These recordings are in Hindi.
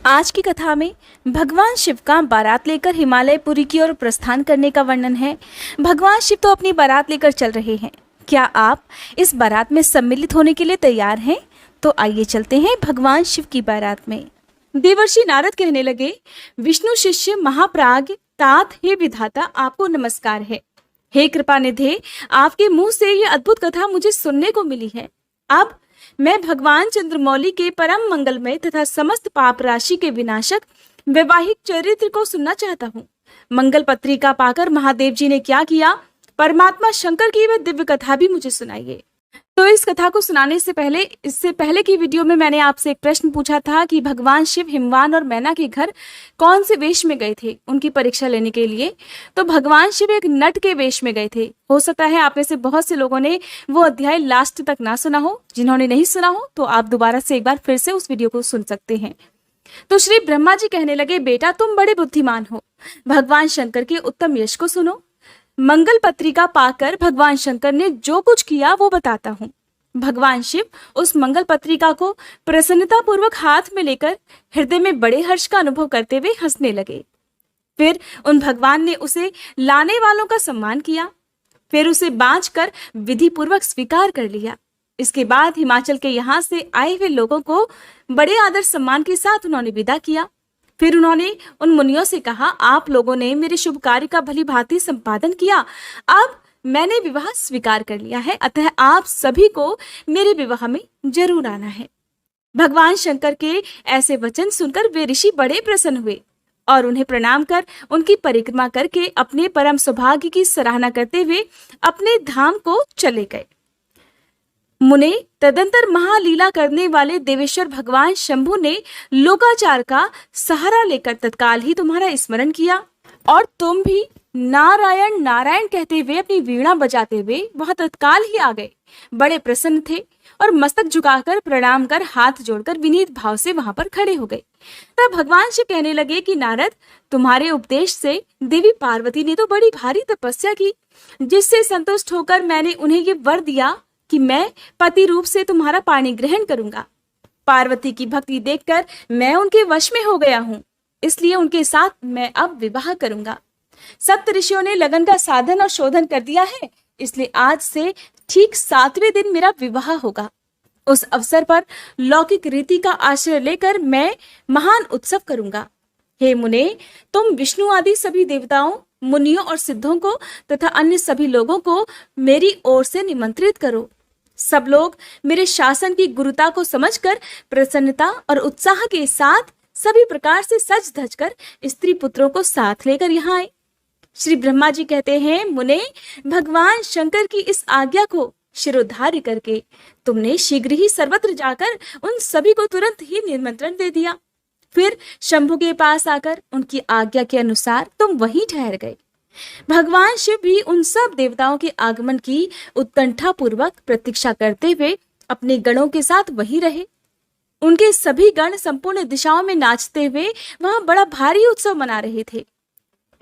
आज की कथा में भगवान शिव का बारात लेकर हिमालयपुरी की ओर प्रस्थान करने का वर्णन है। भगवान शिव तो अपनी बारात लेकर चल रहे हैं। क्या आप इस बारात में सम्मिलित होने के लिए तैयार हैं? तो आइए चलते हैं भगवान शिव की बारात में। देवर्षि नारद कहने लगे, विष्णु शिष्य महाप्राज्ञ तात हे विधाता, आपको नमस्कार है। हे कृपा निधे, आपके मुंह से ये अद्भुत कथा मुझे सुनने को मिली है। अब मैं भगवान चंद्रमौली के परम मंगलमय तथा समस्त पाप राशि के विनाशक वैवाहिक चरित्र को सुनना चाहता हूँ। मंगल पत्रिका पाकर महादेव जी ने क्या किया, परमात्मा शंकर की वह दिव्य कथा भी मुझे सुनाइए। तो इस कथा को सुनाने से पहले, इससे पहले की वीडियो में मैंने आपसे एक प्रश्न पूछा था कि भगवान शिव हिमवान और मैना के घर कौन से वेश में गए थे उनकी परीक्षा लेने के लिए। तो भगवान शिव एक नट के वेश में गए थे। हो सकता है आप में से बहुत से लोगों ने वो अध्याय लास्ट तक ना सुना हो। जिन्होंने नहीं सुना हो तो आप दोबारा से एक बार फिर से उस वीडियो को सुन सकते हैं। तो श्री ब्रह्मा जी कहने लगे, बेटा तुम बड़े बुद्धिमान हो, भगवान शंकर के उत्तम यश को सुनो। मंगल पत्रिका पाकर भगवान शंकर ने जो कुछ किया वो बताता हूँ। भगवान शिव उस मंगल पत्रिका को प्रसन्नता पूर्वक हाथ में लेकर हृदय में बड़े हर्ष का अनुभव करते हुए हंसने लगे। फिर उन भगवान ने उसे लाने वालों का सम्मान किया, फिर उसे बांच कर विधि पूर्वक स्वीकार कर लिया। इसके बाद हिमाचल के यहाँ से आए हुए लोगों को बड़े आदर सम्मान के साथ उन्होंने विदा किया। फिर उन्होंने उन मुनियों से कहा, आप लोगों ने मेरे शुभ कार्य का भली भांति संपादन किया। अब मैंने विवाह स्वीकार कर लिया है, अतः आप सभी को मेरे विवाह में जरूर आना है। भगवान शंकर के ऐसे वचन सुनकर वे ऋषि बड़े प्रसन्न हुए और उन्हें प्रणाम कर उनकी परिक्रमा करके अपने परम सौभाग्य की सराहना करते हुए अपने धाम को चले गए। मुने, तदंतर महालीला करने वाले देवेश्वर भगवान शंभु ने लोकाचार का सहारा लेकर तत्काल ही तुम्हारा स्मरण किया और तुम भी नारायण नारायण कहते हुए अपनी वीणा बजाते हुए वहां तत्काल ही आ गए। बड़े प्रसन्न थे और मस्तक झुकाकर प्रणाम कर हाथ जोड़कर विनीत भाव से वहां पर खड़े हो गए। तब भगवान शिव कहने लगे कि नारद, तुम्हारे उपदेश से देवी पार्वती ने तो बड़ी भारी तपस्या की, जिससे संतुष्ट होकर मैंने उन्हें ये वर दिया कि मैं पति रूप से तुम्हारा पाणी ग्रहण करूंगा। पार्वती की भक्ति देखकर मैं उनके वश में हो गया हूँ, इसलिए उनके साथ मैं अब विवाह करूंगा। सप्त ऋषियों ने लगन का साधन और शोधन कर दिया है, इसलिए आज से ठीक 7वें दिन मेरा विवाह होगा। उस अवसर पर लौकिक रीति का आश्रय लेकर मैं महान उत्सव करूंगा। हे मुने, तुम विष्णु आदि सभी देवताओं, मुनियों और सिद्धों को तथा अन्य सभी लोगों को मेरी ओर से निमंत्रित करो। सब लोग मेरे शासन की गुरुता को समझकर प्रसन्नता और उत्साह के साथ सभी प्रकार से सज धज कर स्त्री पुत्रों को साथ लेकर यहाँ आए। श्री ब्रह्मा जी कहते हैं, मुने, भगवान शंकर की इस आज्ञा को शिरोधार्य करके तुमने शीघ्र ही सर्वत्र जाकर उन सभी को तुरंत ही निमंत्रण दे दिया। फिर शंभु के पास आकर उनकी आज्ञा के अनुसार तुम वहीं ठहर गए। भगवान शिव भी उन सब देवताओं के आगमन की उत्कंठा पूर्वक प्रतीक्षा करते हुए अपने गणों के साथ वहीं रहे। उनके सभी गण संपूर्ण दिशाओं में नाचते हुए वहां बड़ा भारी उत्सव मना रहे थे।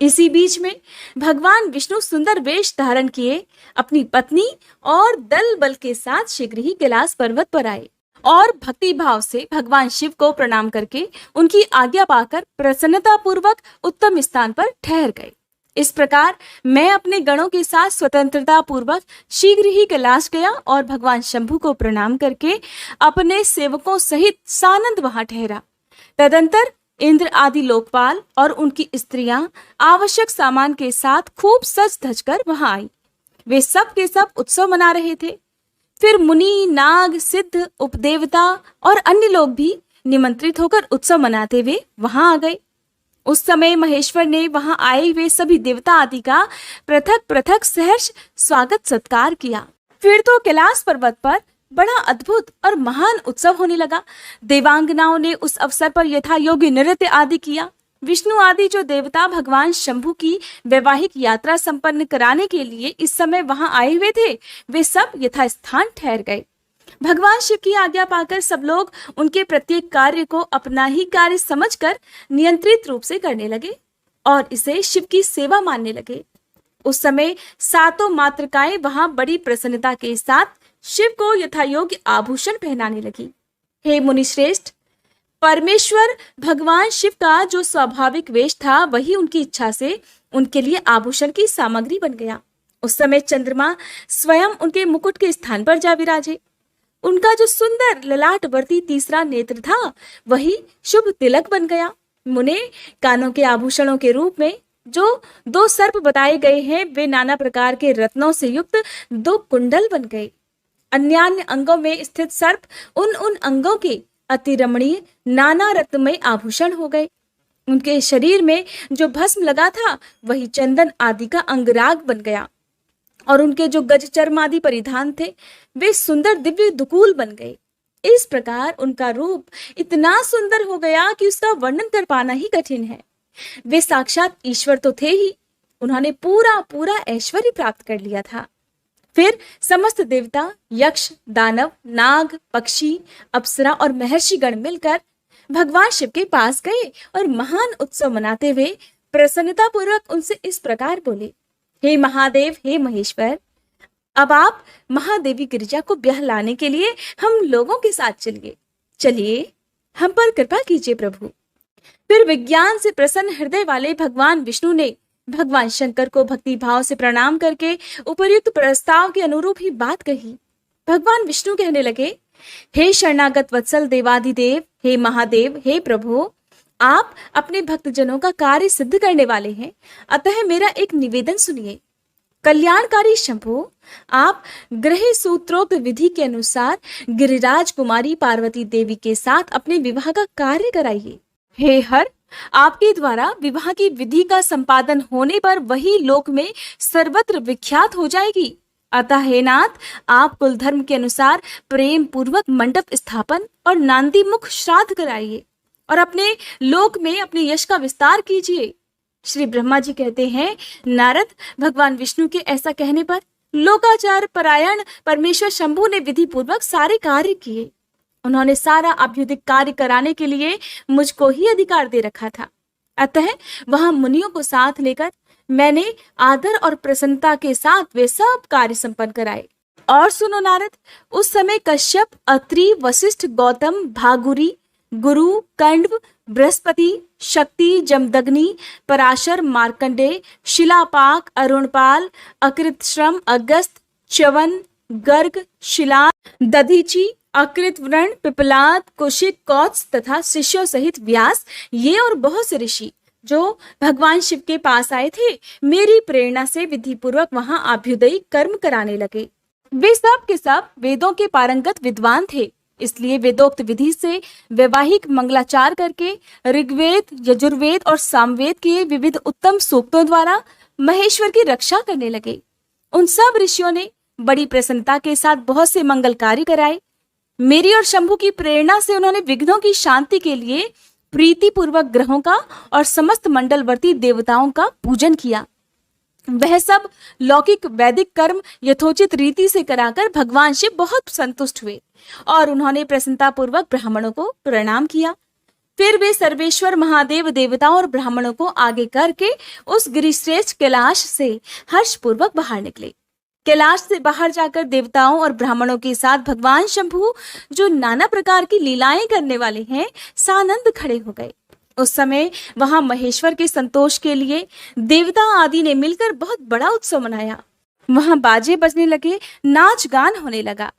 इसी बीच में भगवान विष्णु सुंदर वेश धारण किए अपनी पत्नी और दल बल के साथ शीघ्र ही कैलाश पर्वत पर आए और भक्ति भाव से भगवान शिव को प्रणाम करके उनकी आज्ञा पाकर प्रसन्नता पूर्वक उत्तम स्थान पर ठहर गए। इस प्रकार मैं अपने गणों के साथ स्वतंत्रता पूर्वक शीघ्र ही कैलाश गया और भगवान शंभु को प्रणाम करके अपने सेवकों सहित सानंद वहां ठहरा। तदंतर इंद्र आदि लोकपाल और उनकी स्त्रियां आवश्यक सामान के साथ खूब सज धज कर वहां आई। वे सब के सब उत्सव मना रहे थे। फिर मुनि, नाग, सिद्ध, उपदेवता और अन्य लोग भी निमंत्रित होकर उत्सव मनाते हुए वहां आ गए। उस समय महेश्वर ने वहां आए हुए सभी देवता आदि का पृथक पृथक सहर्ष स्वागत सत्कार किया। फिर तो कैलाश पर्वत पर बड़ा अद्भुत और महान उत्सव होने लगा। देवांगनाओं ने उस अवसर पर यथा योग्य नृत्य आदि किया। विष्णु आदि जो देवता भगवान शंभु की वैवाहिक यात्रा संपन्न कराने के लिए इस समय वहां आए हुए थे, वे सब यथास्थान ठहर गए। भगवान शिव की आज्ञा पाकर सब लोग उनके प्रत्येक कार्य को अपना ही कार्य समझकर नियंत्रित रूप से करने लगे और इसे शिव की सेवा मानने लगे। उस समय सातों मातृकाएं वहां बड़ी प्रसन्नता के साथ शिव को यथायोग्य आभूषण पहनाने लगी। हे मुनिश्रेष्ठ, परमेश्वर भगवान शिव का जो स्वाभाविक वेश था वही उनकी इच्छा से उनके लिए आभूषण की सामग्री बन गया। उस समय चंद्रमा स्वयं उनके मुकुट के स्थान पर जा विराजे। उनका जो सुंदर ललाटवर्ती तीसरा नेत्र था वही शुभ तिलक बन गया। मुने कानों के आभूषणों के रूप में जो 2 सर्प बताए गए हैं वे नाना प्रकार के रत्नों से युक्त 2 कुंडल बन गए। अन्यान्य अंगों में स्थित सर्प उन अंगों के अति रमणीय नाना रत्नमय आभूषण हो गए। उनके शरीर में जो भस्म लगा था वही चंदन आदि का अंगराग बन गया और उनके जो गज चर्म आदि परिधान थे वे सुंदर दिव्य दुकूल बन गए। इस प्रकार उनका रूप इतना सुंदर हो गया कि उसका वर्णन कर पाना ही कठिन है। वे साक्षात ईश्वर तो थे ही, उन्होंने पूरा पूरा ऐश्वर्य प्राप्त कर लिया था। फिर समस्त देवता, यक्ष, दानव, नाग, पक्षी, अप्सरा और महर्षि गण मिलकर भगवान शिव के पास गए और महान उत्सव मनाते हुए प्रसन्नता पूर्वक उनसे इस प्रकार बोले, हे महादेव, हे महेश्वर, अब आप महादेवी गिरिजा को ब्याह लाने के लिए हम लोगों के साथ चलिए। चलिए, हम पर कृपा कीजिए प्रभु। फिर विज्ञान से प्रसन्न हृदय वाले भगवान विष्णु ने भगवान शंकर को भक्ति भाव से प्रणाम करके उपर्युक्त प्रस्ताव के अनुरूप ही बात कही। भगवान विष्णु कहने लगे, हे शरणागत वत्सल देवाधिदेव, हे महादेव, हे प्रभु, आप अपने भक्तजनों का कार्य सिद्ध करने वाले हैं, अतः मेरा एक निवेदन सुनिए। कल्याणकारी शंभो, आप ग्रह सूत्रोक्त विधि के अनुसार गिरिराज कुमारी पार्वती देवी के साथ अपने विवाह का कार्य कराइए। हे हर, आपके द्वारा विवाह की विधि का संपादन होने पर वही लोक में सर्वत्र विख्यात हो जाएगी। अतः हे नाथ, आप कुल धर्म के अनुसार प्रेम पूर्वक मंडप स्थापन और नांदी मुख श्राद्ध कराइए और अपने लोक में अपने यश का विस्तार कीजिए। श्री ब्रह्मा जी कहते हैं, नारद, भगवान विष्णु के ऐसा कहने पर लोकाचार परायण परमेश्वर शंभु ने विधि पूर्वक सारे कार्य किए। उन्होंने सारा अभ्युदिक कार्य कराने के लिए मुझको ही अधिकार दे रखा था। अतः वहां मुनियों को साथ लेकर मैंने आदर और प्रसन्नता के साथ वे सब कार्य संपन्न कराए। और सुनो नारद, उस समय कश्यप, अत्रि, वशिष्ठ, गौतम, भागुरी, गुरु, कंडव, बृहस्पति, शक्ति, जमदग्नि, पराशर, मार्कंडेय, शिलापाक, अरुणपाल, अकृतश्रम, अगस्त, च्यवन, गर्ग, शिला, दधीची, अकृत व्रण, पिपलाद, कुशिक, कौत्स तथा शिष्यों सहित व्यास, ये और बहुत से ऋषि जो भगवान शिव के पास आए थे, मेरी प्रेरणा से विधि पूर्वक वहां अभ्युदयी कर्म कराने लगे। वे सब के सब वेदों के पारंगत विद्वान थे, इसलिए वेदोक्त विधि से वैवाहिक मंगलाचार करके ऋग्वेद, यजुर्वेद और सामवेद के विविध उत्तम सूक्तों द्वारा महेश्वर की रक्षा करने लगे। उन सब ऋषियों ने बड़ी प्रसन्नता के साथ बहुत से मंगल कार्य कराए। मेरी और शंभु की प्रेरणा से उन्होंने विघ्नों की शांति के लिए प्रीति पूर्वक ग्रहों का और समस्त मंडलवर्ती देवताओं का पूजन किया। वह सब लौकिक वैदिक कर्म यथोचित रीति से कराकर भगवान शिव बहुत संतुष्ट हुए और उन्होंने प्रसन्नता पूर्वक ब्राह्मणों को प्रणाम किया। फिर वे सर्वेश्वर महादेव देवताओं और ब्राह्मणों को आगे करके उस गिरिश्रेष्ठ कैलाश से हर्ष पूर्वक बाहर निकले। कैलाश से बाहर जाकर देवताओं और ब्राह्मणों के साथ भगवान शंभु, जो नाना प्रकार की लीलाएं करने वाले हैं, सानंद खड़े हो गए। उस समय वहां महेश्वर के संतोष के लिए देवता आदि ने मिलकर बहुत बड़ा उत्सव मनाया। वहां बाजे बजने लगे, नाच गान होने लगा।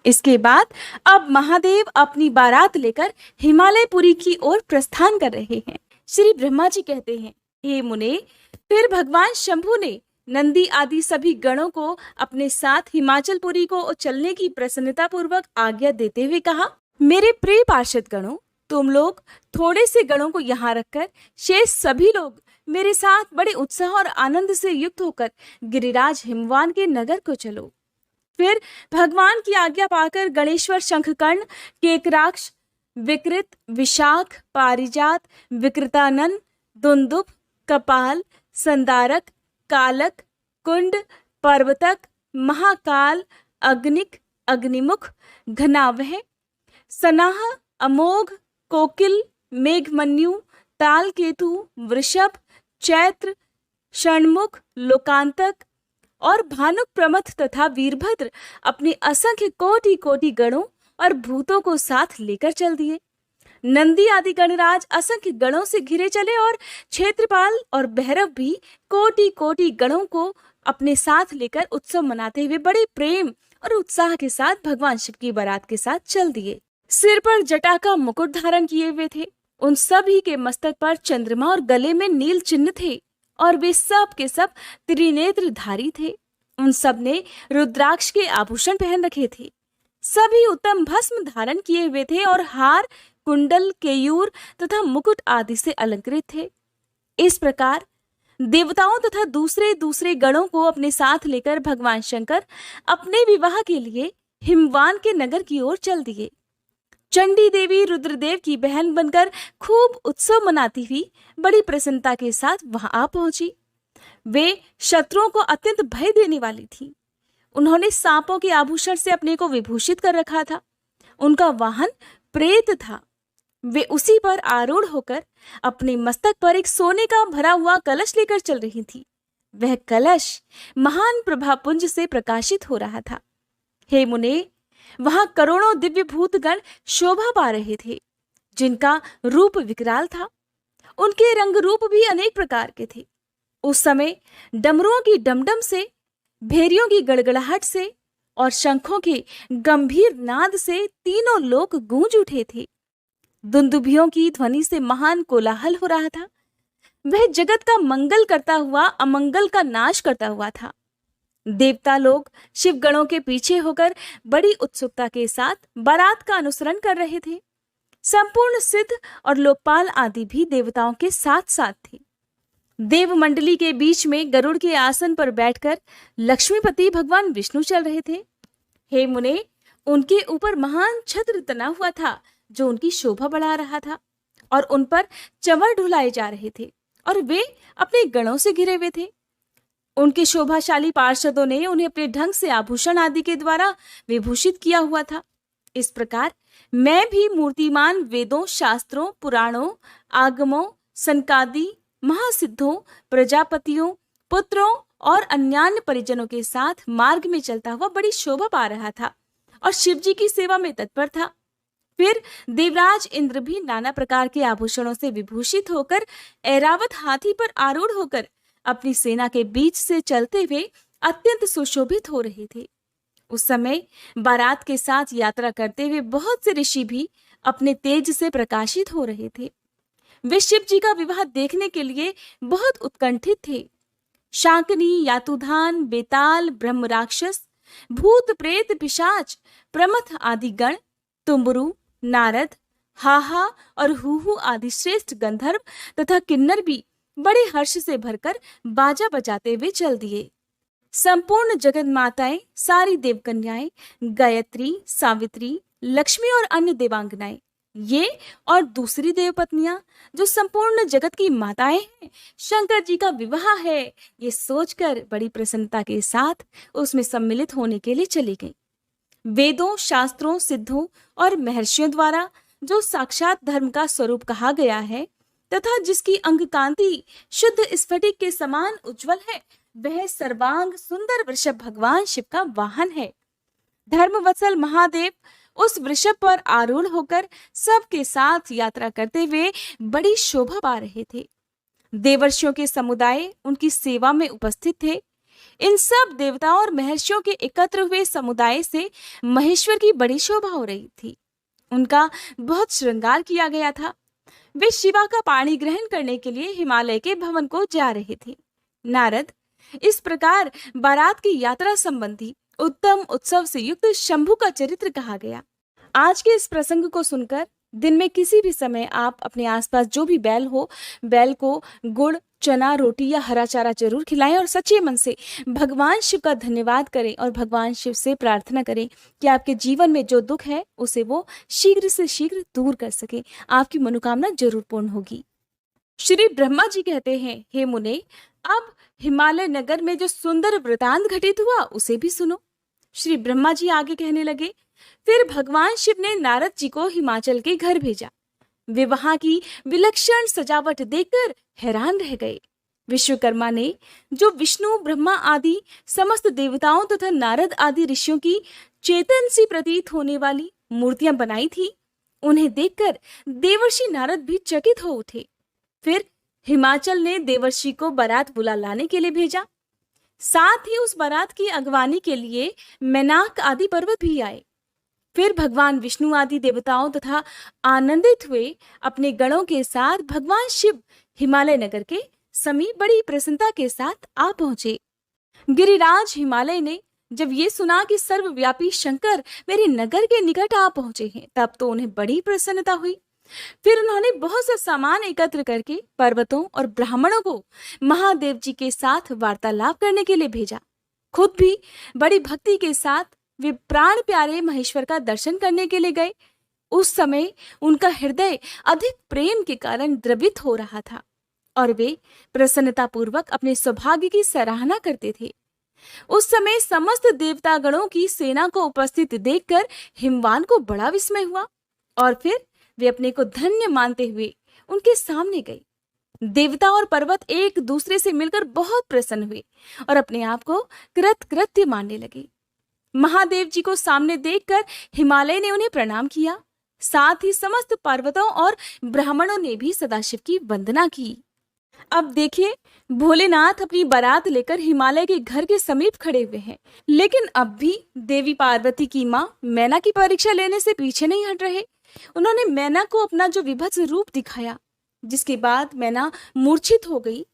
इसके बाद अब महादेव अपनी बारात लेकर हिमालयपुरी की ओर प्रस्थान कर रहे हैं। श्री ब्रह्मा जी कहते हैं, हे मुने, फिर भगवान शंभु ने नंदी आदि सभी गणों को अपने साथ हिमाचलपुरी को चलने की प्रसन्नता पूर्वक आज्ञा देते हुए कहा, मेरे प्रिय पार्षद गणों, तुम लोग थोड़े से गणों को यहाँ रखकर शेष सभी लोग मेरे साथ बड़े उत्साह और आनंद से युक्त होकर गिरिराज हिमवान के नगर को चलो। फिर भगवान की आज्ञा पाकर गणेश्वर, शंखकर्ण, केकराक्ष, विकृत, विशाख, पारिजात, विकृतानन, दुंदुभ, कपाल, संदारक, कालक, कुंड, पर्वतक, महाकाल, अग्निक, अग्निमुख, घनावह, सनाह, अमोघ, कोकिल, मेघमन्यु, तालकेतु, वृषभ, चैत्र, षण्मुख, लोकांतक और भानुक प्रमथ तथा वीरभद्र अपने असंख्य कोटि कोटि गणों और भूतों को साथ लेकर चल दिए। नंदी आदि गणराज असंख्य गणों से घिरे चले और क्षेत्रपाल और भैरव भी कोटि कोटि गणों को अपने साथ लेकर उत्सव मनाते हुए बड़े प्रेम और उत्साह के साथ भगवान शिव की बारात के साथ चल दिए। सिर पर जटा का मुकुट धारण किए हुए थे। उन सभी के मस्तक पर चंद्रमा और गले में नील चिन्ह थे और वे सब के सब त्रिनेत्रधारी थे। उन सब ने रुद्राक्ष के आभूषण पहन रखे थे। सभी उत्तम भस्म धारण किए हुए थे और हार, कुंडल, केयूर तथा मुकुट आदि से अलंकृत थे। इस प्रकार देवताओं तथा दूसरे दूसरे गणों को अपने साथ लेकर भगवान शंकर अपने विवाह के लिए हिमवान के नगर की ओर चल दिए। चंडी देवी रुद्रदेव की बहन बनकर खूब उत्सव मनाती हुई बड़ी प्रसन्नता के साथ वहां आ पहुंची। वे शत्रुओं को अत्यंत भय देने वाली थी। उन्होंने सांपों के आभूषण से अपने को विभूषित कर रखा था। उनका वाहन प्रेत था। वे उसी पर आरूढ़ होकर अपने मस्तक पर एक सोने का भरा हुआ कलश लेकर चल रही थी। वह कलश महान प्रभापुंज से प्रकाशित हो रहा था। हे मुने, वहां करोड़ों दिव्य भूतगण शोभा पा रहे थे, जिनका रूप विकराल था। उनके रंग रूप भी अनेक प्रकार के थे। उस समय डमरुओं की डमडम से, भेरियों की गड़गड़ाहट से और शंखों के गंभीर नाद से तीनों लोक गूंज उठे थे। दुंदुभियों की ध्वनि से महान कोलाहल हो रहा था। वह जगत का मंगल करता हुआ अमंगल का नाश करता हुआ था। देवता लोग शिवगणों के पीछे होकर बड़ी उत्सुकता के साथ बारात का अनुसरण कर रहे थे। संपूर्ण सिद्ध और लोकपाल आदि भी देवताओं के साथ साथ थे। देव मंडली के बीच में गरुड़ के आसन पर बैठकर लक्ष्मीपति भगवान विष्णु चल रहे थे। हे मुने, उनके ऊपर महान छत्र तना हुआ था जो उनकी शोभा बढ़ा रहा था और उन पर चंवर ढुलाए जा रहे थे और वे अपने गणों से घिरे हुए थे। उनके शोभाशाली पार्षदों ने उन्हें अपने ढंग से आभूषण आदि के द्वारा विभूषित किया हुआ था। इस प्रकार मैं भी मूर्तिमान वेदों, शास्त्रों, पुराणों, आगमों, सनकादि, महासिद्धों, प्रजापतियों, पुत्रों और अन्यान्य परिजनों के साथ मार्ग में चलता हुआ बड़ी शोभा पा रहा था और शिव जी की सेवा में तत्पर था। फिर देवराज इंद्र भी नाना प्रकार के आभूषणों से विभूषित होकर ऐरावत हाथी पर आरूढ़ होकर अपनी सेना के बीच से चलते हुए अत्यंत सुशोभित हो रहे थे। उस समय बारात के साथ यात्रा करते हुए बहुत से ऋषि भी अपने तेज से प्रकाशित हो रहे थे। वे शिव जी का विवाह देखने के लिए बहुत उत्कंठित थे। शाकनी, यातुधान, बेताल, ब्रह्म राक्षस, भूत, प्रेत, पिशाच, प्रमथ आदि गण, तुम्बरु, नारद, हाहा और हूहू आदि श्रेष्ठ गंधर्व तथा किन्नर भी बड़े हर्ष से भरकर बाजा बजाते हुए चल दिए। संपूर्ण जगत माताएं, सारी देवकन्याएं, गायत्री, सावित्री, लक्ष्मी और अन्य देवांगनाएं, ये और दूसरी देवपत्नियां जो संपूर्ण जगत की माताएं हैं, शंकर जी का विवाह है, ये सोचकर बड़ी प्रसन्नता के साथ उसमें सम्मिलित होने के लिए चली गई। वेदों, शास्त्रों, सिद्धों और महर्षियों द्वारा जो साक्षात धर्म का स्वरूप कहा गया है तथा जिसकी अंग कांति शुद्ध स्फटिक के समान उज्जवल है, वह सर्वांग सुंदर वृषभ भगवान शिव का वाहन है। धर्मवत्सल महादेव उस वृषभ पर आरूढ़ होकर सबके साथ यात्रा करते हुए बड़ी शोभा पा रहे थे। देवर्षियों के समुदाय उनकी सेवा में उपस्थित थे। इन सब देवताओं और महर्षियों के एकत्र हुए समुदाय से महेश्वर की बड़ी शोभा हो रही थी। उनका बहुत श्रृंगार किया गया था। वे शिवा का पाणी ग्रहण करने के लिए हिमालय के भवन को जा रहे थे। नारद, इस प्रकार बारात की यात्रा संबंधी उत्तम उत्सव से युक्त शंभु का चरित्र कहा गया। आज के इस प्रसंग को सुनकर दिन में किसी भी समय आप अपने आसपास जो भी बैल हो, बैल को गुड़, चना, रोटी या हरा चारा जरूर खिलाएं और सच्चे मन से भगवान शिव का धन्यवाद करें और भगवान शिव से प्रार्थना करें कि आपके जीवन में जो दुख है उसे वो शीघ्र से शीघ्र दूर कर सके। आपकी मनोकामना जरूर पूर्ण होगी। श्री ब्रह्मा जी कहते हैं, हे मुने, अब हिमालय नगर में जो सुंदर वृतांत घटित हुआ उसे भी सुनो। श्री ब्रह्मा जी आगे कहने लगे, फिर भगवान शिव ने नारद जी को हिमाचल के घर भेजा। वे वहां की विलक्षण सजावट देखकर हैरान रह गए। विश्वकर्मा ने जो विष्णु, ब्रह्मा आदि समस्त देवताओं तथा नारद आदि ऋषियों की चेतन सी प्रतीत होने वाली मूर्तियां बनाई थी, उन्हें देखकर देवर्षि नारद भी चकित हो उठे। फिर हिमाचल ने देवर्षि को बारात बुला लाने के लिए भेजा। साथ ही उस बारात की अगवानी के लिए मैनाक आदि पर्वत भी आए। फिर भगवान विष्णु आदि देवताओं तथा आनंदित हुए अपने गणों के साथ भगवान शिव हिमालय नगर के समीप बड़ी प्रसन्नता के साथ आ पहुंचे। गिरिराज हिमालय ने जब ये सुना कि सर्वव्यापी शंकर मेरे नगर के निकट आ पहुंचे हैं, तब तो उन्हें बड़ी प्रसन्नता हुई। फिर उन्होंने बहुत सा सामान एकत्र करके पर्वतों और ब्राह्मणों को महादेव जी के साथ वार्तालाप करने के लिए भेजा। खुद भी बड़ी भक्ति के साथ वे प्राण प्यारे महेश्वर का दर्शन करने के लिए गए। उस समय उनका हृदय अधिक प्रेम के कारण द्रवित हो रहा था और वे प्रसन्नता पूर्वक अपने सौभाग्य की सराहना करते थे। उस समय समस्त देवतागणों की सेना को उपस्थित देखकर हिमवान को बड़ा विस्मय हुआ और फिर वे अपने को धन्य मानते हुए उनके सामने गए। देवता और पर्वत एक दूसरे से मिलकर बहुत प्रसन्न हुए और अपने आप को कृतकृत्य मानने लगे। महादेव जी को सामने देखकर हिमालय ने उन्हें प्रणाम किया। साथ ही समस्त पर्वतों और ब्राह्मणों ने भी सदाशिव की वंदना की। अब देखिए, भोलेनाथ अपनी बारात लेकर हिमालय के घर के समीप खड़े हुए हैं, लेकिन अब भी देवी पार्वती की मां मैना की परीक्षा लेने से पीछे नहीं हट रहे। उन्होंने मैना को अपना जो विभत्स रूप दिखाया, जिसके बाद मैना मूर्छित हो गई